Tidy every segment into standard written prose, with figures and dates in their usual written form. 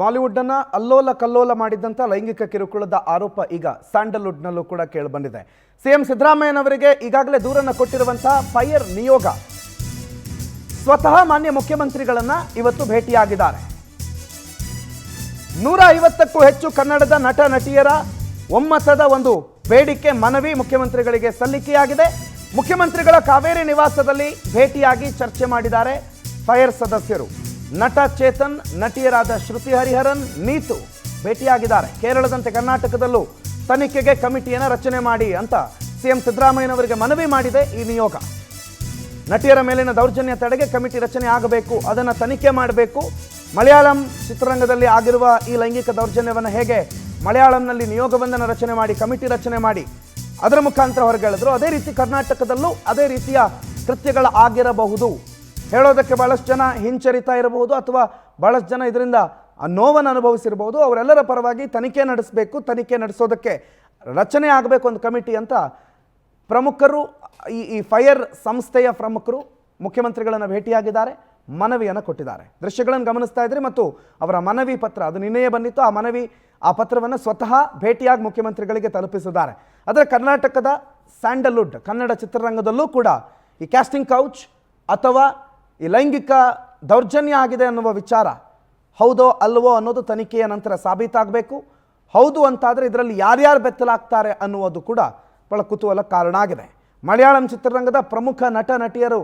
ಬಾಲಿವುಡ್ನ ಅಲ್ಲೋಲ ಕಲ್ಲೋಲ ಮಾಡಿದಂಥ ಲೈಂಗಿಕ ಕಿರುಕುಳದ ಆರೋಪ ಈಗ ಸ್ಯಾಂಡಲ್ವುಡ್ನಲ್ಲೂ ಕೂಡ ಕೇಳಿಬಂದಿದೆ. ಸಿಎಂ ಸಿದ್ದರಾಮಯ್ಯನವರಿಗೆ ಈಗಾಗಲೇ ದೂರನ್ನು ಕೊಟ್ಟಿರುವಂತಹ ಫೈರ್ ನಿಯೋಗ ಸ್ವತಃ ಮಾನ್ಯ ಮುಖ್ಯಮಂತ್ರಿಗಳನ್ನ ಇವತ್ತು ಭೇಟಿಯಾಗಿದ್ದಾರೆ. 150ಕ್ಕೂ ಹೆಚ್ಚು ಕನ್ನಡದ ನಟ ನಟಿಯರ ಒಮ್ಮತದ ಒಂದು ಬೇಡಿಕೆ ಮನವಿ ಮುಖ್ಯಮಂತ್ರಿಗಳಿಗೆ ಸಲ್ಲಿಕೆಯಾಗಿದೆ. ಮುಖ್ಯಮಂತ್ರಿಗಳ ಕಾವೇರಿ ನಿವಾಸದಲ್ಲಿ ಭೇಟಿಯಾಗಿ ಚರ್ಚೆ ಮಾಡಿದ್ದಾರೆ ಫೈರ್ ಸದಸ್ಯರು. ನಟ ಚೇತನ್, ನಟಿಯರಾದ ಶ್ರುತಿ ಹರಿಹರನ್, ನೀತು ಭೇಟಿಯಾಗಿದ್ದಾರೆ. ಕೇರಳದಂತೆ ಕರ್ನಾಟಕದಲ್ಲೂ ತನಿಖೆಗೆ ಕಮಿಟಿಯನ್ನು ರಚನೆ ಮಾಡಿ ಅಂತ ಸಿಎಂ ಸಿದ್ದರಾಮಯ್ಯನವರಿಗೆ ಮನವಿ ಮಾಡಿದೆ ಈ ನಿಯೋಗ. ನಟಿಯರ ಮೇಲಿನ ದೌರ್ಜನ್ಯ ತಡೆಗೆ ಕಮಿಟಿ ರಚನೆ ಆಗಬೇಕು, ಅದನ್ನು ತನಿಖೆ ಮಾಡಬೇಕು. ಮಲಯಾಳಂ ಚಿತ್ರರಂಗದಲ್ಲಿ ಆಗಿರುವ ಈ ಲೈಂಗಿಕ ದೌರ್ಜನ್ಯವನ್ನು ಹೇಗೆ ಮಲಯಾಳಂನಲ್ಲಿ ನಿಯೋಗವೊಂದನ್ನು ರಚನೆ ಮಾಡಿ ಕಮಿಟಿ ರಚನೆ ಮಾಡಿ ಅದರ ಮುಖಾಂತರ ಹೊರಗೆಳೆದ್ರು, ಅದೇ ರೀತಿ ಕರ್ನಾಟಕದಲ್ಲೂ ಅದೇ ರೀತಿಯ ಕೃತ್ಯಗಳ ಆಗಿರಬಹುದು. ಹೇಳೋದಕ್ಕೆ ಬಹಳಷ್ಟು ಜನ ಹಿಂಚರಿತಾ ಇರಬಹುದು ಅಥವಾ ಬಹಳಷ್ಟು ಜನ ಇದರಿಂದ ನೋವನ್ನು ಅನುಭವಿಸಿರಬಹುದು. ಅವರೆಲ್ಲರ ಪರವಾಗಿ ತನಿಖೆ ನಡೆಸಬೇಕು, ತನಿಖೆ ನಡೆಸೋದಕ್ಕೆ ರಚನೆ ಆಗಬೇಕು ಒಂದು ಕಮಿಟಿ ಅಂತ ಪ್ರಮುಖರು, ಈ ಫೈರ್ ಸಂಸ್ಥೆಯ ಪ್ರಮುಖರು ಮುಖ್ಯಮಂತ್ರಿಗಳನ್ನು ಭೇಟಿಯಾಗಿದ್ದಾರೆ, ಮನವಿಯನ್ನು ಕೊಟ್ಟಿದ್ದಾರೆ. ದೃಶ್ಯಗಳನ್ನು ಗಮನಿಸ್ತಾ ಇದ್ರಿ ಮತ್ತು ಅವರ ಮನವಿ ಪತ್ರ ಅದು ನಿನ್ನೆಯೇ ಬಂದಿತ್ತು. ಆ ಪತ್ರವನ್ನು ಸ್ವತಃ ಭೇಟಿಯಾಗಿ ಮುಖ್ಯಮಂತ್ರಿಗಳಿಗೆ ತಲುಪಿಸಿದ್ದಾರೆ. ಆದರೆ ಕರ್ನಾಟಕದ ಸ್ಯಾಂಡಲ್ವುಡ್ ಕನ್ನಡ ಚಿತ್ರರಂಗದಲ್ಲೂ ಕೂಡ ಈ ಕ್ಯಾಸ್ಟಿಂಗ್ ಕೌಚ್ ಅಥವಾ ಈ ಲೈಂಗಿಕ ದೌರ್ಜನ್ಯ ಆಗಿದೆ ಅನ್ನುವ ವಿಚಾರ ಹೌದೋ ಅಲ್ವೋ ಅನ್ನೋದು ತನಿಖೆಯ ನಂತರ ಸಾಬೀತಾಗಬೇಕು. ಹೌದು ಅಂತಾದರೆ ಇದರಲ್ಲಿ ಯಾರ್ಯಾರು ಬೆತ್ತಲಾಗ್ತಾರೆ ಅನ್ನುವುದು ಕೂಡ ಬಹಳ ಕುತೂಹಲ ಕಾರಣ ಆಗಿದೆ. ಮಲಯಾಳಂ ಚಿತ್ರರಂಗದ ಪ್ರಮುಖ ನಟ ನಟಿಯರು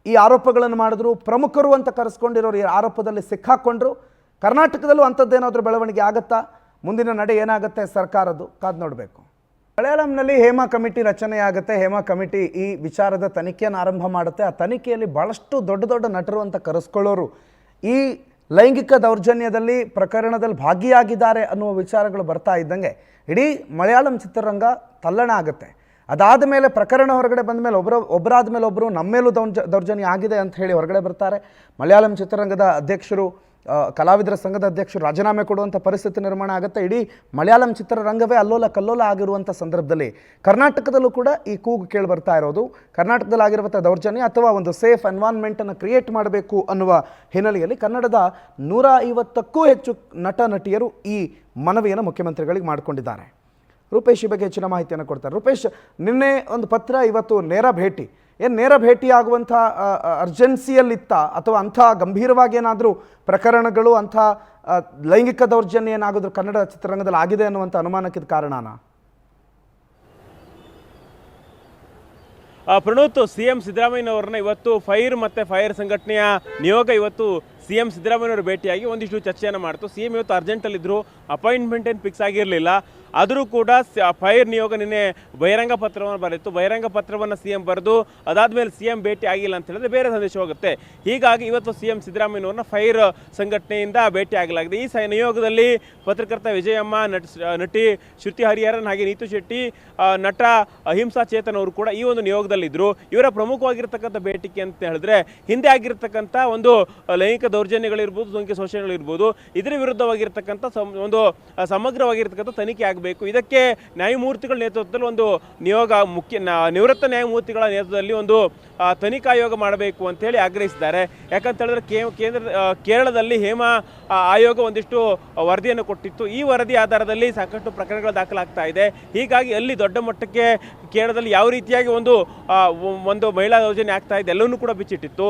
ಈ ಆರೋಪಗಳನ್ನು ಮಾಡಿದ್ರು, ಪ್ರಮುಖರು ಅಂತ ಕರೆಸ್ಕೊಂಡಿರೋರು ಈ ಆರೋಪದಲ್ಲಿ ಸಿಕ್ಕಾಕೊಂಡ್ರು. ಕರ್ನಾಟಕದಲ್ಲೂ ಅಂಥದ್ದೇನಾದರೂ ಬೆಳವಣಿಗೆ ಆಗುತ್ತಾ? ಮುಂದಿನ ನಡೆ ಏನಾಗುತ್ತೆ ಸರ್ಕಾರದ್ದು ಕಾದು ನೋಡಬೇಕು. ಮಲಯಾಳಂನಲ್ಲಿ ಹೇಮಾ ಕಮಿಟಿ ರಚನೆ ಆಗುತ್ತೆ. ಹೇಮಾ ಕಮಿಟಿ ಈ ವಿಚಾರದ ತನಿಖೆಯನ್ನು ಆರಂಭ ಮಾಡುತ್ತೆ. ಆ ತನಿಖೆಯಲ್ಲಿ ಭಾಳಷ್ಟು ದೊಡ್ಡ ದೊಡ್ಡ ನಟರು ಅಂತ ಕರೆಸ್ಕೊಳ್ಳೋರು ಈ ಲೈಂಗಿಕ ದೌರ್ಜನ್ಯದಲ್ಲಿ ಪ್ರಕರಣದಲ್ಲಿ ಭಾಗಿಯಾಗಿದ್ದಾರೆ ಅನ್ನುವ ವಿಚಾರಗಳು ಬರ್ತಾ ಇದ್ದಂಗೆ ಇಡೀ ಮಲಯಾಳಂ ಚಿತ್ರರಂಗ ತಲ್ಲಣ ಆಗುತ್ತೆ. ಅದಾದ ಮೇಲೆ ಪ್ರಕರಣ ಹೊರಗಡೆ ಬಂದ ಮೇಲೆ ಒಬ್ಬರಾದ ಮೇಲೆ ಒಬ್ಬರು ನಮ್ಮ ಮೇಲೂ ದೌರ್ಜನ್ಯ ಆಗಿದೆ ಅಂತ ಹೇಳಿ ಹೊರಗಡೆ ಬರ್ತಾರೆ. ಮಲಯಾಳಂ ಚಿತ್ರರಂಗದ ಅಧ್ಯಕ್ಷರು, ಕಲಾವಿದರ ಸಂಘದ ಅಧ್ಯಕ್ಷರು ರಾಜೀನಾಮೆ ಕೊಡುವಂಥ ಪರಿಸ್ಥಿತಿ ನಿರ್ಮಾಣ ಆಗುತ್ತೆ. ಇಡೀ ಮಲಯಾಳಂ ಚಿತ್ರರಂಗವೇ ಅಲ್ಲೋಲ ಕಲ್ಲೋಲ ಆಗಿರುವಂಥ ಸಂದರ್ಭದಲ್ಲಿ ಕರ್ನಾಟಕದಲ್ಲೂ ಕೂಡ ಈ ಕೂಗು ಕೇಳಿ ಬರ್ತಾ ಇರೋದು ಕರ್ನಾಟಕದಲ್ಲಿ ಆಗಿರುವಂಥ ದೌರ್ಜನ್ಯ ಅಥವಾ ಒಂದು ಸೇಫ್ ಎನ್ವೈರ್ನ್ಮೆಂಟನ್ನು ಕ್ರಿಯೇಟ್ ಮಾಡಬೇಕು ಅನ್ನುವ ಹಿನ್ನೆಲೆಯಲ್ಲಿ ಕನ್ನಡದ 150ಕ್ಕೂ ಹೆಚ್ಚು ನಟ ನಟಿಯರು ಈ ಮನವಿಯನ್ನು ಮುಖ್ಯಮಂತ್ರಿಗಳಿಗೆ ಮಾಡಿಕೊಂಡಿದ್ದಾರೆ. ರೂಪೇಶ್ ಈ ಬಗ್ಗೆ ಹೆಚ್ಚಿನ ಮಾಹಿತಿಯನ್ನು ಕೊಡ್ತಾರೆ. ರೂಪೇಶ್, ನಿನ್ನೆ ಒಂದು ಪತ್ರ, ಇವತ್ತು ನೇರ ಭೇಟಿ. ಏನು ನೇರ ಭೇಟಿ ಆಗುವಂಥ ಅರ್ಜೆನ್ಸಿಯಲ್ಲಿತ್ತ ಅಥವಾ ಅಂಥ ಗಂಭೀರವಾಗಿ ಏನಾದರೂ ಪ್ರಕರಣಗಳು, ಅಂಥ ಲೈಂಗಿಕ ದೌರ್ಜನ್ಯ ಏನಾದರೂ ಕನ್ನಡ ಚಿತ್ರರಂಗದಲ್ಲಿ ಆಗಿದೆ ಅನ್ನುವಂಥ ಅನುಮಾನಕ್ಕಿದ ಕಾರಣನಾ? ಪ್ರಣೋತ್, ಸಿಎಂ ಸಿದ್ದರಾಮಯ್ಯನವ್ರನ್ನ ಇವತ್ತು ಫೈರ್ ಸಂಘಟನೆಯ ನಿಯೋಗ ಇವತ್ತು ಸಿಎಂ ಸಿದ್ದರಾಮಯ್ಯನವರು ಭೇಟಿಯಾಗಿ ಒಂದಿಷ್ಟು ಚರ್ಚೆಯನ್ನು ಮಾಡ್ತು. ಸಿಎಂ ಇವತ್ತು ಅರ್ಜೆಂಟಲ್ಲಿದ್ದರು, ಅಪಾಯಿಂಟ್ಮೆಂಟ್ ಏನು ಫಿಕ್ಸ್ ಆಗಿರಲಿಲ್ಲ. ಆದರೂ ಕೂಡ ಫೈರ್ ನಿಯೋಗ ನಿನ್ನೆ ಬಹಿರಂಗ ಪತ್ರವನ್ನು ಬರೆಯಿತು. ಬಹಿರಂಗ ಪತ್ರವನ್ನು ಸಿಎಂ ಬರೆದು ಅದಾದಮೇಲೆ ಸಿಎಂ ಭೇಟಿ ಆಗಿಲ್ಲ ಅಂತ ಹೇಳಿದ್ರೆ ಬೇರೆ ಸಂದೇಶ ಹೋಗುತ್ತೆ. ಹೀಗಾಗಿ ಇವತ್ತು ಸಿಎಂ ಸಿದ್ದರಾಮಯ್ಯನವ್ರನ್ನ ಫೈರ್ ಸಂಘಟನೆಯಿಂದ ಭೇಟಿ ಆಗಲಾಗಿದೆ. ಈ ನಿಯೋಗದಲ್ಲಿ ಪತ್ರಕರ್ತ ವಿಜಯಮ್ಮ, ನಟಿ ಶ್ರುತಿ ಹರಿಹರನ್, ಹಾಗೆ ನೀತು ಶೆಟ್ಟಿ, ನಟ ಅಹಿಂಸಾ ಚೇತನ್ ಅವರು ಕೂಡ ಈ ಒಂದು ನಿಯೋಗದಲ್ಲಿದ್ದರು. ಇವರ ಪ್ರಮುಖವಾಗಿರ್ತಕ್ಕಂಥ ಬೇಡಿಕೆ ಅಂತ ಹೇಳಿದ್ರೆ ಹಿಂದೆ ಆಗಿರ್ತಕ್ಕಂಥ ಒಂದು ಲೈಂಗಿಕ ದೌರ್ಜನ್ಯಗಳಿರ್ಬೋದು, ಲೈಂಗಿಕ ಶೋಷಣೆಗಳಿರ್ಬೋದು, ಇದರ ವಿರುದ್ಧವಾಗಿರ್ತಕ್ಕಂಥ ಒಂದು ಸಮಗ್ರವಾಗಿರ್ತಕ್ಕಂಥ ತನಿಖೆ ಆಗಬೇಕು. ಇದಕ್ಕೆ ನ್ಯಾಯಮೂರ್ತಿಗಳ ನೇತೃತ್ವದಲ್ಲಿ ಒಂದು ನಿಯೋಗ, ನಿವೃತ್ತ ನ್ಯಾಯಮೂರ್ತಿಗಳ ನೇತೃತ್ವದಲ್ಲಿ ಒಂದು ತನಿಖಾ ಆಯೋಗ ಮಾಡಬೇಕು ಅಂತೇಳಿ ಆಗ್ರಹಿಸಿದ್ದಾರೆ. ಯಾಕಂತ ಹೇಳಿದ್ರೆ ಕೇರಳದಲ್ಲಿ ಹೇಮಾ ಆಯೋಗ ಒಂದಿಷ್ಟು ವರದಿಯನ್ನು ಕೊಟ್ಟಿತ್ತು. ಈ ವರದಿ ಆಧಾರದಲ್ಲಿ ಸಾಕಷ್ಟು ಪ್ರಕರಣಗಳು ದಾಖಲಾಗ್ತಾ ಇದೆ. ಹೀಗಾಗಿ ಅಲ್ಲಿ ದೊಡ್ಡ ಮಟ್ಟಕ್ಕೆ ಕೇರಳದಲ್ಲಿ ಯಾವ ರೀತಿಯಾಗಿ ಒಂದು ಮಹಿಳಾ ದೌರ್ಜನ್ಯ ಆಗ್ತಾ ಇದೆ ಎಲ್ಲವನ್ನೂ ಕೂಡ ಬಿಚ್ಚಿಟ್ಟಿತ್ತು.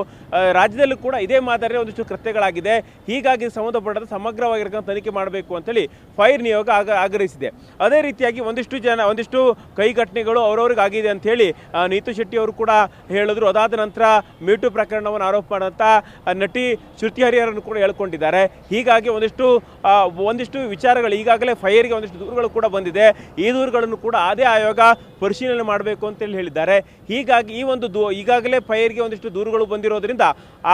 ರಾಜ್ಯದಲ್ಲೂ ಕೂಡ ಇದೇ ಮಾದರಿಯ ಒಂದಿಷ್ಟು ಕೃತ್ಯಗಳಾಗಿದೆ. ಹೀಗಾಗಿ ಸಂಬಂಧಪಟ್ಟ ಸಮಗ್ರವಾಗಿರ್ತಕ್ಕಂಥ ತನಿಖೆ ಮಾಡಬೇಕು ಅಂತೇಳಿ ಫೈರ್ ನಿಯೋಗ ಆಗ್ರಹಿಸಿದೆ. ಅದೇ ರೀತಿಯಾಗಿ ಒಂದಿಷ್ಟು ಕೈ ಘಟನೆಗಳು ಅವರವ್ರಿಗೆ ಆಗಿದೆ ಅಂತ ಹೇಳಿ ನೀತು ಶೆಟ್ಟಿ ಅವರು ಕೂಡ ಹೇಳಿದ್ರು. ಅದಾದ ನಂತರ ಮೀಟು ಪ್ರಕರಣವನ್ನು ಆರೋಪ ಮಾಡಿದಂಥ ನಟಿ ಶ್ರುತಿ ಹರಿಹರನ್ ಕೂಡ ಹೇಳ್ಕೊಂಡಿದ್ದಾರೆ. ಹೀಗಾಗಿ ಒಂದಿಷ್ಟು ವಿಚಾರಗಳು ಈಗಾಗಲೇ ಫೈರ್ಗೆ ಒಂದಿಷ್ಟು ದೂರುಗಳು ಕೂಡ ಬಂದಿದೆ. ಈ ದೂರುಗಳನ್ನು ಕೂಡ ಅದೇ ಆಯೋಗ ಪರಿಶೀಲನೆ ಮಾಡಬೇಕು ಅಂತೇಳಿ ಹೇಳಿದ್ದಾರೆ. ಹೀಗಾಗಿ ಈಗಾಗಲೇ ಫೈರ್ಗೆ ಒಂದಿಷ್ಟು ದೂರುಗಳು ಬಂದಿರೋದ್ರಿಂದ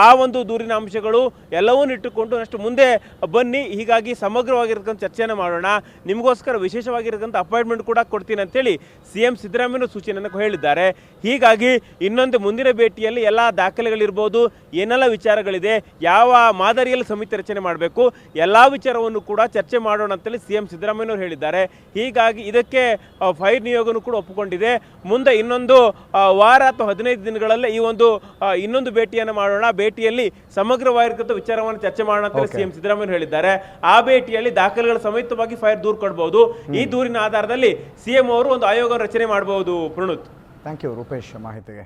ಆ ಒಂದು ದೂರಿನ ಅಂಶಗಳು ಎಲ್ಲವನ್ನೂ ಇಟ್ಟುಕೊಂಡು ಅಷ್ಟು ಮುಂದೆ ಬನ್ನಿ, ಹೀಗಾಗಿ ಸಮಗ್ರವಾಗಿರ್ತಕ್ಕಂಥ ಚರ್ಚೆಯನ್ನು ಮಾಡೋಣ, ನಿಮಗೋಸ್ಕರ ವಿಶೇಷವಾಗಿರತಕ್ಕಂಥ ಅಪಾಯಿಂಟ್ಮೆಂಟ್ ಕೂಡ ಕೊಡ್ತೀನಿ ಅಂತೇಳಿ CM ಸಿದ್ದರಾಮಯ್ಯ ಸೂಚನೆಯನ್ನು ಹೇಳಿದ್ದಾರೆ. ಹೀಗಾಗಿ ಇನ್ನೊಂದು ಮುಂದಿನ ಭೇಟಿಯಲ್ಲಿ ಎಲ್ಲ ದಾಖಲೆಗಳಿರ್ಬೋದು, ಏನೆಲ್ಲ ವಿಚಾರಗಳಿದೆ, ಯಾವ ಮಾದರಿಯಲ್ಲಿ ಸಮಿತಿ ರಚನೆ ಮಾಡಬೇಕು, ಎಲ್ಲ ವಿಚಾರವನ್ನು ಕೂಡ ಚರ್ಚೆ ಮಾಡೋಣ ಅಂತೇಳಿ CM ಸಿದ್ದರಾಮಯ್ಯ ಹೇಳಿದ್ದಾರೆ. ಹೀಗಾಗಿ ಇದಕ್ಕೆ ಫೈರ್ ನಿಯೋಗನೂ ಕೂಡ ಒಪ್ಪಿಕೊಂಡಿದೆ. ಮುಂದೆ ಇನ್ನೊಂದು ವಾರ ಅಥವಾ 15 ದಿನಗಳಲ್ಲೇ ಈ ಒಂದು ಇನ್ನೊಂದು ಭೇಟಿಯನ್ನು ಮಾಡೋಣ, ಭೇಟಿಯಲ್ಲಿ ಸಮಗ್ರವಾಗಿರ್ತಕ್ಕಂಥ ವಿಚಾರವನ್ನು ಚರ್ಚೆ ಮಾಡೋಣ ಅಂತ CM ಸಿದ್ದರಾಮಯ್ಯ ಹೇಳಿದ್ದಾರೆ. ಆ ಭೇಟಿಯಲ್ಲಿ ದಾಖಲೆಗಳ ಸಮೇತವಾಗಿ ಫೈರ್ ದೂರು ಕೊಡಬಹುದು. ಈ ದೂರಿನ ಆಧಾರದಲ್ಲಿ CM ಅವರು ಒಂದು ಆಯೋಗ ರಚನೆ ಮಾಡಬಹುದು. ಪ್ರಣುತ್, ಥ್ಯಾಂಕ್ ಯು ರೂಪೇಶ್ ಮಾಹಿತಿಗೆ.